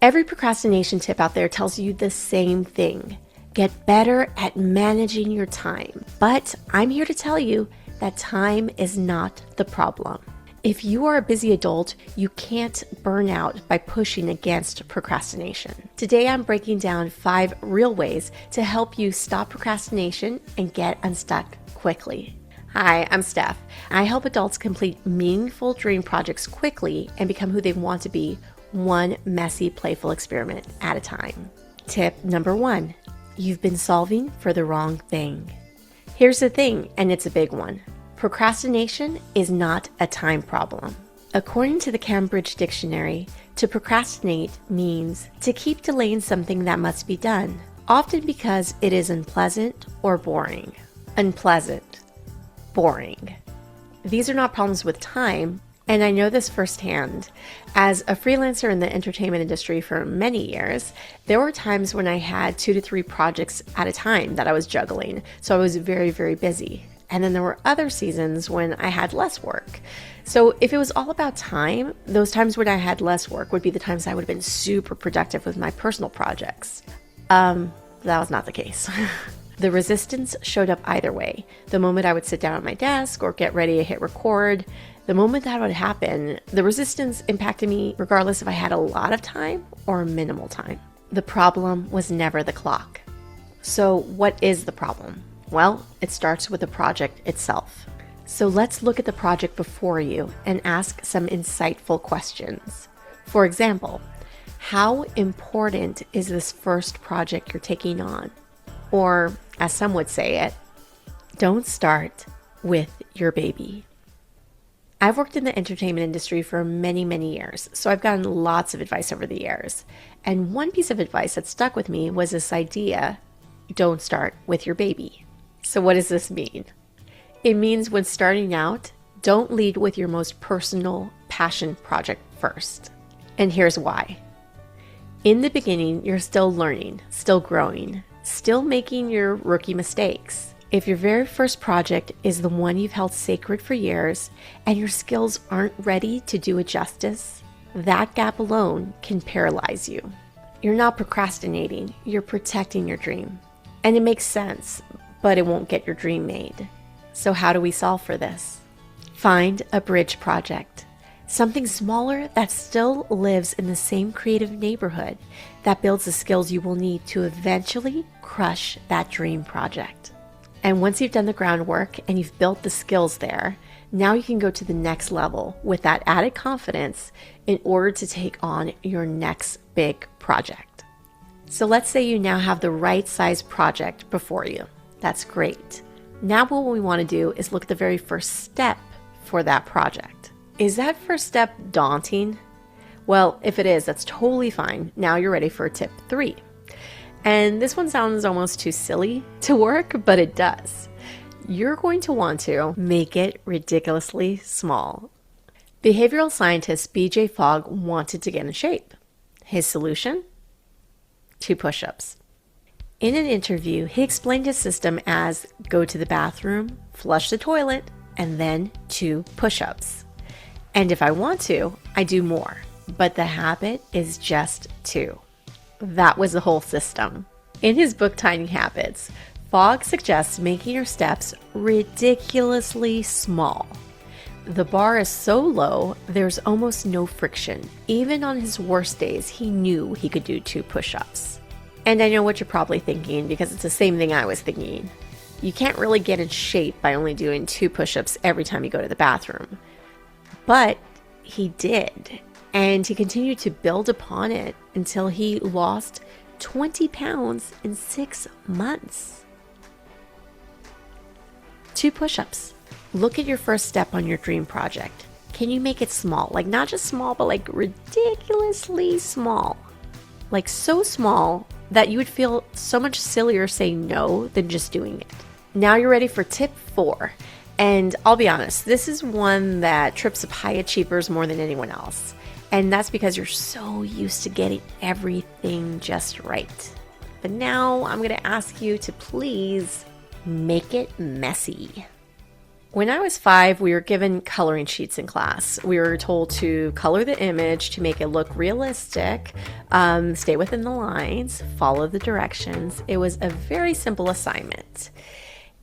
Every procrastination tip out there tells you the same thing. Get better at managing your time. But I'm here to tell you that time is not the problem. If you are a busy adult, you can't burn out by pushing against procrastination. Today, I'm breaking down 5 real ways to help you stop procrastination and get unstuck quickly. Hi, I'm Steph. I help adults complete meaningful dream projects quickly and become who they want to be, one messy, playful experiment at a time. Tip number 1, you've been solving for the wrong thing. Here's the thing, and it's a big one. Procrastination is not a time problem. According to the Cambridge Dictionary, to procrastinate means to keep delaying something that must be done, often because it is unpleasant or boring. Unpleasant, boring. These are not problems with time, and I know this firsthand. As a freelancer in the entertainment industry for many years, there were times when I had 2 to 3 projects at a time that I was juggling, so I was very, very busy. And then there were other seasons when I had less work. So if it was all about time, those times when I had less work would be the times I would have been super productive with my personal projects. That was not the case. The resistance showed up either way. The moment I would sit down at my desk or get ready to hit record, the moment that would happen, the resistance impacted me regardless if I had a lot of time or minimal time. The problem was never the clock. So what is the problem? Well, it starts with the project itself. So let's look at the project before you and ask some insightful questions. For example, how important is this first project you're taking on? Or, as some would say it, don't start with your baby. I've worked in the entertainment industry for many, many years, so I've gotten lots of advice over the years. And one piece of advice that stuck with me was this idea, don't start with your baby. So what does this mean? It means when starting out, don't lead with your most personal passion project first. And here's why. In the beginning, you're still learning, still growing, still making your rookie mistakes. If your very first project is the one you've held sacred for years and your skills aren't ready to do it justice, that gap alone can paralyze you. You're not procrastinating, you're protecting your dream. And it makes sense, but it won't get your dream made. So how do we solve for this? Find a bridge project. Something smaller that still lives in the same creative neighborhood that builds the skills you will need to eventually crush that dream project. And once you've done the groundwork and you've built the skills there, now you can go to the next level with that added confidence in order to take on your next big project. So let's say you now have the right size project before you. That's great. Now what we want to do is look at the very first step for that project. Is that first step daunting? Well, if it is, that's totally fine. Now you're ready for tip 3. And this one sounds almost too silly to work, but it does. You're going to want to make it ridiculously small. Behavioral scientist B.J. Fogg wanted to get in shape. His solution? 2 push-ups. In an interview, he explained his system as go to the bathroom, flush the toilet, and then 2 push-ups. And if I want to, I do more, but the habit is just 2. That was the whole system. In his book, Tiny Habits, Fogg suggests making your steps ridiculously small. The bar is so low, there's almost no friction. Even on his worst days, he knew he could do 2 push-ups. And I know what you're probably thinking, because it's the same thing I was thinking. You can't really get in shape by only doing 2 push-ups every time you go to the bathroom. But he did, and he continued to build upon it until he lost 20 pounds in 6 months. 2 push-ups. Look at your first step on your dream project. Can you make it small? Like not just small, but like ridiculously small. Like so small that you would feel so much sillier saying no than just doing it. Now you're ready for tip 4. And I'll be honest, this is one that trips up high achievers more than anyone else. And that's because you're so used to getting everything just right. But now I'm going to ask you to please make it messy. When I was 5, we were given coloring sheets in class. We were told to color the image to make it look realistic, stay within the lines, follow the directions. It was a very simple assignment,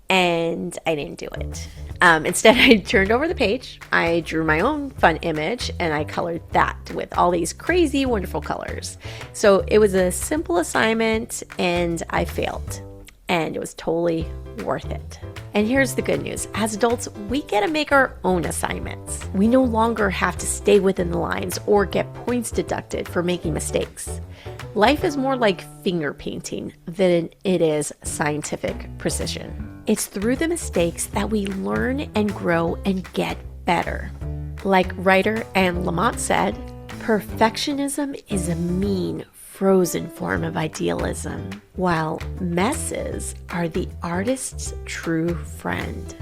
and I didn't do it. Instead, I turned over the page, I drew my own fun image, and I colored that with all these crazy, wonderful colors. So it was a simple assignment, and I failed. And it was totally worth it. And here's the good news. As adults, we get to make our own assignments. We no longer have to stay within the lines or get points deducted for making mistakes. Life is more like finger painting than it is scientific precision. It's through the mistakes that we learn and grow and get better. Like writer Anne Lamott said, perfectionism is a mean, frozen form of idealism, while messes are the artist's true friend.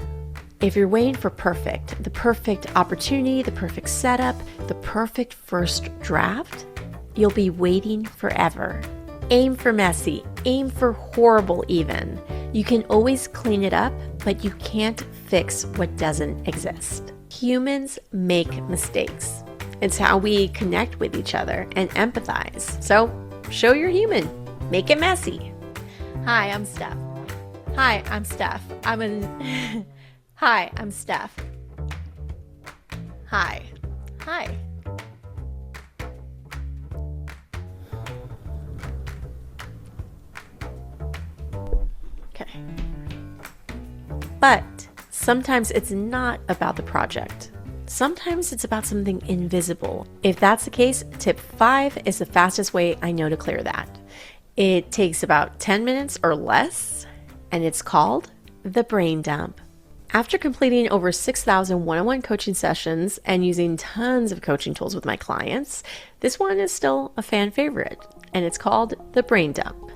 If you're waiting for the perfect opportunity, the perfect setup, the perfect first draft, you'll be waiting forever. Aim for messy, aim for horrible even. You can always clean it up, but you can't fix what doesn't exist. Humans make mistakes. It's how we connect with each other and empathize. So, show you're human. Make it messy. Hi, I'm Steph. Hi, I'm Steph. Hi, I'm Steph. Hi. Okay. But sometimes it's not about the project. Sometimes it's about something invisible. If that's the case, tip 5 is the fastest way I know to clear that. It takes about 10 minutes or less, and it's called the brain dump. After completing over 6,000 one-on-one coaching sessions and using tons of coaching tools with my clients, this one is still a fan favorite, and it's called the brain dump.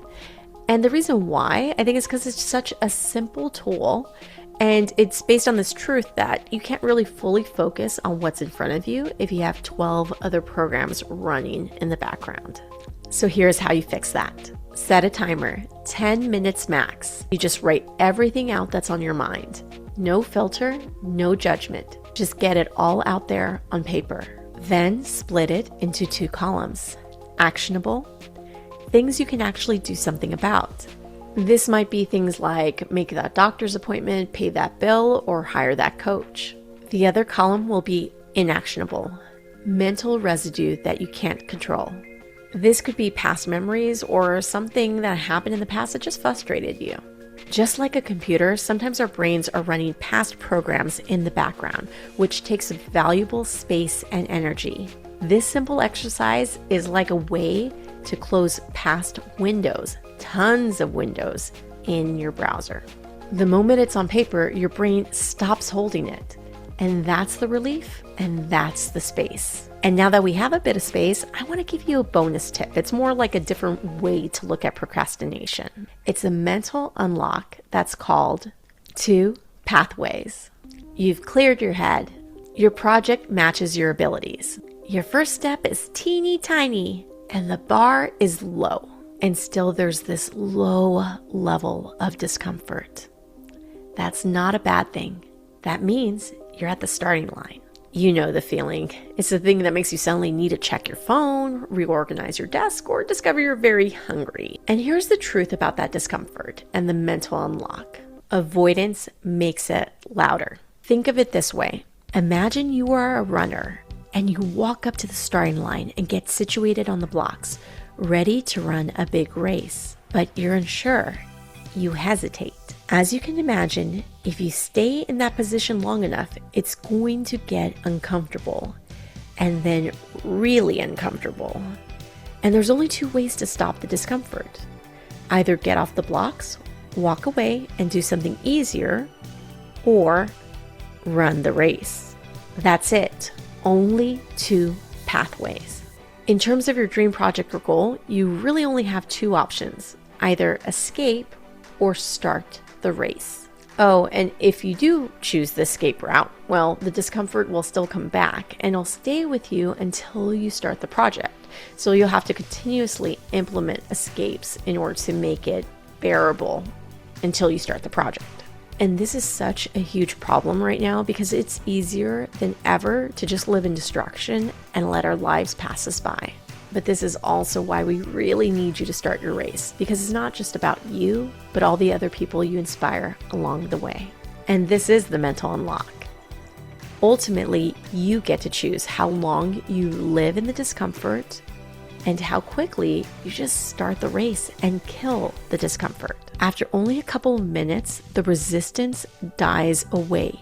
And the reason why, I think, is because it's such a simple tool. And it's based on this truth that you can't really fully focus on what's in front of you if you have 12 other programs running in the background. So here's how you fix that. Set a timer, 10 minutes max. You just write everything out that's on your mind. No filter, no judgment. Just get it all out there on paper. Then split it into 2 columns. Actionable, things you can actually do something about. This might be things like make that doctor's appointment, pay that bill, or hire that coach. The other column will be inactionable, mental residue that you can't control. This could be past memories or something that happened in the past that just frustrated you. Just like a computer, sometimes our brains are running past programs in the background, which takes valuable space and energy. This simple exercise is like a way to close past windows, tons of windows in your browser. The moment it's on paper, your brain stops holding it. And that's the relief, and that's the space. And now that we have a bit of space, I want to give you a bonus tip. It's more like a different way to look at procrastination. It's a mental unlock that's called 2 pathways. You've cleared your head. Your project matches your abilities. Your first step is teeny tiny, and the bar is low. And still there's this low level of discomfort. That's not a bad thing. That means you're at the starting line. You know the feeling. It's the thing that makes you suddenly need to check your phone, reorganize your desk, or discover you're very hungry. And here's the truth about that discomfort and the mental unlock. Avoidance makes it louder. Think of it this way. Imagine you are a runner and you walk up to the starting line and get situated on the blocks, ready to run a big race, but you're unsure. You hesitate. As you can imagine, if you stay in that position long enough, it's going to get uncomfortable and then really uncomfortable. And there's only 2 ways to stop the discomfort. Either get off the blocks, walk away and do something easier, or run the race. That's it. Only 2 pathways. In terms of your dream project or goal, you really only have 2 options. Either escape or start the race. Oh, and if you do choose the escape route, well, the discomfort will still come back and it'll stay with you until you start the project. So you'll have to continuously implement escapes in order to make it bearable until you start the project. And this is such a huge problem right now because it's easier than ever to just live in distraction and let our lives pass us by. But this is also why we really need you to start your race, because it's not just about you, but all the other people you inspire along the way. And this is the mental unlock. Ultimately, you get to choose how long you live in the discomfort and how quickly you just start the race and kill the discomfort. After only a couple of minutes, the resistance dies away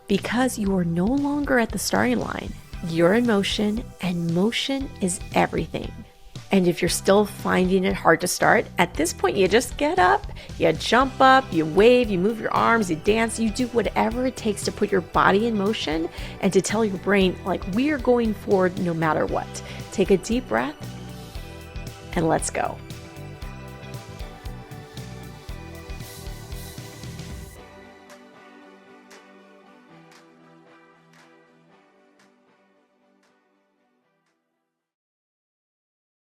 because you are no longer at the starting line. You're in motion, and motion is everything. And if you're still finding it hard to start, at this point you just get up, you jump up, you wave, you move your arms, you dance, you do whatever it takes to put your body in motion and to tell your brain, like, we are going forward no matter what. Take a deep breath and let's go.